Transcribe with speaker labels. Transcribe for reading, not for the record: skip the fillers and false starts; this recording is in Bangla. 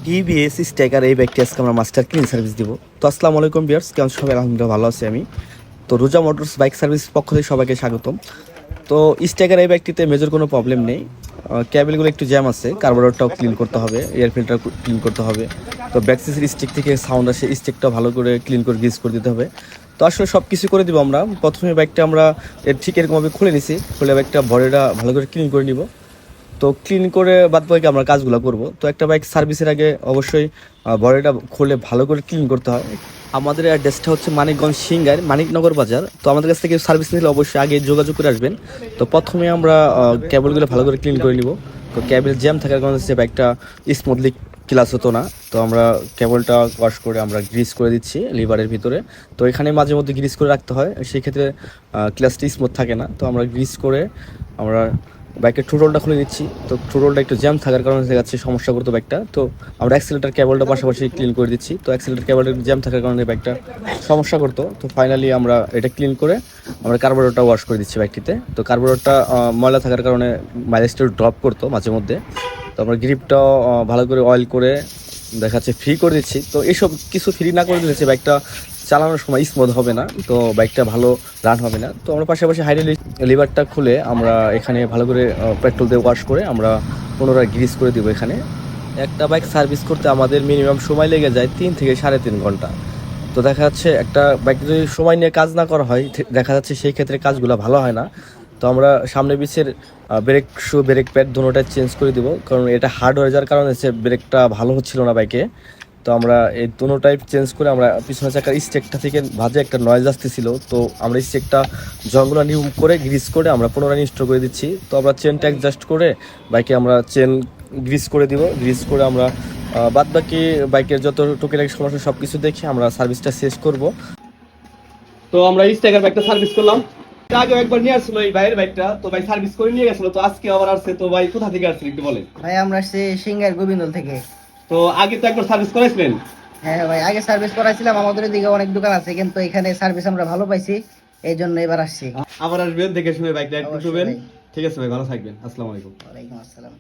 Speaker 1: টিভিএস স্ট্রাইকার এই বাইকটি আজকে আমরা মাস্টার ক্লিন সার্ভিস দিব। তো আসসালামু আলাইকুম ভিউয়ার্স, কেমন সবাই? আলহামদুলিল্লাহ ভালো আছি আমি। তো রোজা মোটরস বাইক সার্ভিস পক্ষ থেকে সবাইকে স্বাগতম। তো স্ট্রাইকার এই বাইকটিতে মেজর কোনো প্রবলেম নেই। ক্যাবেলগুলো একটু জ্যাম আছে, কার্বোরেটরটাও ক্লিন করতে হবে, এয়ার ফিল্টার ক্লিন করতে হবে। তো ব্যাক সিসির স্টিক থেকে সাউন্ড আসে, স্টিকটা ভালো করে ক্লিন করে গ্রিজ করে দিতে হবে। তো আসলে সব কিছু করে দিব আমরা। প্রথমে বাইকটা আমরা ঠিক এরকমভাবে খুলে নিছি, খুলে বাইকটা বডিটা ভালো করে ক্লিন করে নিব। তো ক্লিন করে বাদ বাকি আমরা কাজগুলো করব। তো একটা বাইক সার্ভিসের আগে অবশ্যই বডিটা খুলে ভালো করে ক্লিন করতে হয়। আমাদের অ্যাড্রেসটা হচ্ছে মানিকগঞ্জ সিংগার মানিকনগর বাজার। তো আমাদের কাছ থেকে সার্ভিস নিলে অবশ্যই আগে যোগাযোগ করে আসবেন। তো প্রথমে আমরা কেবলগুলো ভালো করে ক্লিন করে নিব। তো কেবল জ্যাম থাকার কারণে হচ্ছে বাইকটা স্মুথলি ক্লাস হতো না। তো আমরা কেবলটা ওয়াশ করে আমরা গ্রিস করে দিচ্ছি লিভারের ভিতরে। তো এখানে মাঝে মধ্যে গ্রিস করে রাখতে হয়, সেই ক্ষেত্রে ক্লাসটি স্মুথ থাকে না। তো আমরা গ্রিস করে আমরা বাইকের ট্রুরোলটা খুলে নিচ্ছি। তো ট্রুরোলটা একটু জ্যাম থাকার কারণে দেখা যাচ্ছে সমস্যা করতো বাইকটা। তো আমরা অ্যাক্সিলেটার কেবলটা পাশাপাশি ক্লিন করে দিচ্ছি। তো অ্যাক্সিলেটার কেবলটা জ্যাম থাকার কারণে বাইকটা সমস্যা করতো। তো ফাইনালি আমরা এটা ক্লিন করে আমরা কার্বোরেটরটা ওয়াশ করে দিচ্ছি বাইকটিতে। তো কার্বোরেটরটা ময়লা থাকার কারণে মাইলেজটা ড্রপ করতো মাঝে মধ্যে। তো আমরা গ্রিপটাও ভালো করে অয়েল করে দেখা যাচ্ছে ফ্রি করে দিচ্ছি। তো এইসব কিছু ফ্রি না করে দিয়েছে বাইকটা চালানোর সময় স্মুথ হবে না, তো বাইকটা ভালো রান হবে না। তো আমরা পাশাপাশি হাইড্রোলিক লিভারটা খুলে আমরা এখানে ভালো করে পেট্রোল দিয়ে ওয়াশ করে আমরা পুনরায় গ্রিস করে দিব। এখানে একটা বাইক সার্ভিস করতে আমাদের মিনিমাম সময় লেগে যায় 3 থেকে 3.5 ঘন্টা। তো দেখা যাচ্ছে একটা বাইক যদি সময় নিয়ে কাজ না করা হয়, দেখা যাচ্ছে সেই ক্ষেত্রে কাজগুলো ভালো হয় না। তো আমরা সামনে পিছের ব্রেক শু ব্রেক প্যাড দুটোটাই চেঞ্জ করে দিব, কারণ এটা হার্ড হয়ে যাওয়ার কারণে হচ্ছে ব্রেকটা ভালো হচ্ছিল না বাইকে। তো আমরা এই দুটোটাই চেঞ্জ করে আমরা পিছনের চাকার স্টেকটা থেকে ভাজে একটা নয়েজ আসতেছিল। তো আমরা স্টেকটা জলগুলো রিমুভ করে গ্রিস করে আমরা পুনরায় ইনস্টল করে দিচ্ছি। তো আমরা চেনটা অ্যাডজাস্ট করে বাইকে আমরা চেন গ্রিস করে দিব। গ্রিস করে আমরা বাদ বাকি বাইকের যত টুকিটাকি সমস্যা সব কিছু দেখে আমরা সার্ভিসটা শেষ করব। তো আমরা স্টেকার বাইকটা সার্ভিস করলাম। আগে একবার নিয়ে আসছিল এই ভাইয়ের বাইকটা, তো ভাই সার্ভিস করে নিয়ে গেছিল। তো আজকে আবার আসছে। তো ভাই কোথা থেকে আসছেন একটু বলেন।
Speaker 2: ভাই আমরা আসছি সিঙ্গার গোবিন্দল থেকে।
Speaker 1: তো আগে তো একবার সার্ভিস করাইছিলেন?
Speaker 2: হ্যাঁ ভাই, আগে সার্ভিস করাইছিলাম, আমাদের এদিকে অনেক দোকান আছে কিন্তু এখানে সার্ভিস আমরা ভালো পাইছি, এই জন্য এবার আসছি।
Speaker 1: আবার আসবেন, দেখে শুনে বাইকটা একটু
Speaker 2: অবশ্যই
Speaker 1: শুবেন।
Speaker 2: ভাই।
Speaker 1: ঠিক আছে ভাই, ভালো থাকবেন। আসসালামু আলাইকুম।
Speaker 2: ওয়ালাইকুম আসসালাম।